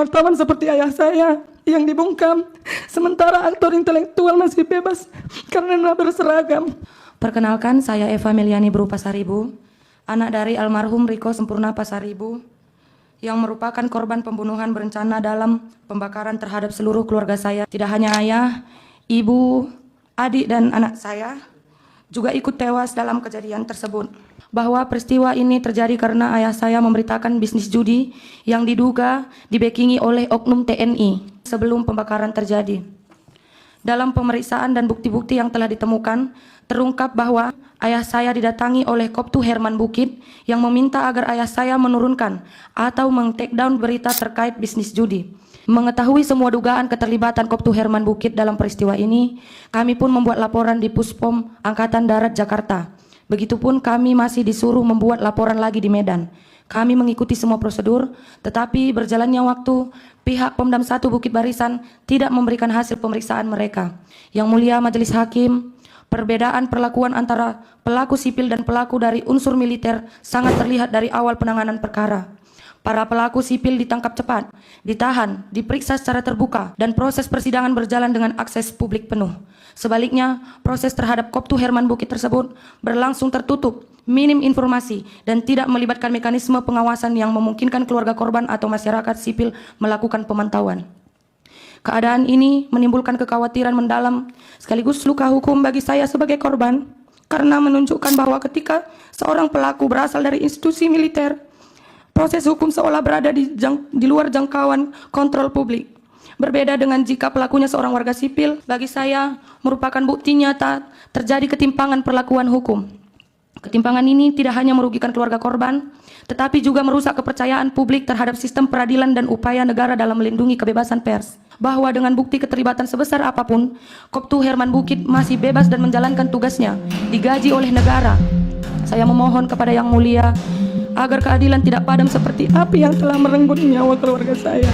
wartawan seperti ayah saya yang dibungkam, sementara aktor intelektual masih bebas karena berseragam. Perkenalkan, saya Eva Meliani Bru Pasaribu, anak dari almarhum Riko Sempurna Pasaribu, yang merupakan korban pembunuhan berencana dalam pembakaran terhadap seluruh keluarga saya. Tidak hanya ayah, ibu, adik, dan anak saya juga ikut tewas dalam kejadian tersebut. Bahwa peristiwa ini terjadi karena ayah saya memberitakan bisnis judi yang diduga dibekingi oleh oknum TNI sebelum pembakaran terjadi. Dalam pemeriksaan dan bukti-bukti yang telah ditemukan, terungkap bahwa ayah saya didatangi oleh Koptu Herman Bukit yang meminta agar ayah saya menurunkan atau meng-take-down berita terkait bisnis judi. Mengetahui semua dugaan keterlibatan Koptu Herman Bukit dalam peristiwa ini, kami pun membuat laporan di Puspom Angkatan Darat Jakarta. Begitupun kami masih disuruh membuat laporan lagi di Medan. Kami mengikuti semua prosedur, tetapi berjalannya waktu, pihak Pomdam 1 Bukit Barisan tidak memberikan hasil pemeriksaan mereka. Yang Mulia Majelis Hakim, perbedaan perlakuan antara pelaku sipil dan pelaku dari unsur militer sangat terlihat dari awal penanganan perkara. Para pelaku sipil ditangkap cepat, ditahan, diperiksa secara terbuka, dan proses persidangan berjalan dengan akses publik penuh. Sebaliknya, proses terhadap Koptu Herman Bukit tersebut berlangsung tertutup, minim informasi, dan tidak melibatkan mekanisme pengawasan yang memungkinkan keluarga korban atau masyarakat sipil melakukan pemantauan. Keadaan ini menimbulkan kekhawatiran mendalam sekaligus luka hukum bagi saya sebagai korban, karena menunjukkan bahwa ketika seorang pelaku berasal dari institusi militer, proses hukum seolah berada di luar jangkauan kontrol publik. Berbeda dengan jika pelakunya seorang warga sipil, bagi saya merupakan bukti nyata terjadi ketimpangan perlakuan hukum. Ketimpangan ini tidak hanya merugikan keluarga korban, tetapi juga merusak kepercayaan publik terhadap sistem peradilan dan upaya negara dalam melindungi kebebasan pers. Bahwa dengan bukti keterlibatan sebesar apapun, Koptu Herman Bukit masih bebas dan menjalankan tugasnya, digaji oleh negara. Saya memohon kepada Yang Mulia agar keadilan tidak padam seperti api yang telah merenggut nyawa keluarga saya.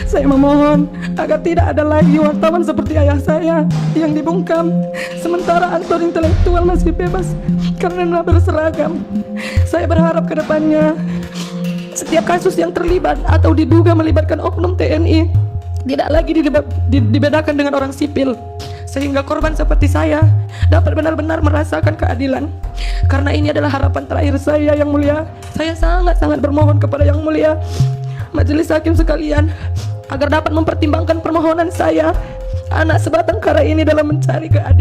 Saya memohon agar tidak ada lagi wartawan seperti ayah saya yang dibungkam, sementara aktor intelektual masih bebas karena berseragam. Saya berharap ke depannya setiap kasus yang terlibat atau diduga melibatkan oknum TNI tidak lagi dibedakan dengan orang sipil, sehingga korban seperti saya dapat benar-benar merasakan keadilan. Karena ini adalah harapan terakhir saya, Yang Mulia. Saya sangat-sangat bermohon kepada Yang Mulia Majelis Hakim sekalian agar dapat mempertimbangkan permohonan saya, anak sebatang kara ini, dalam mencari keadilan.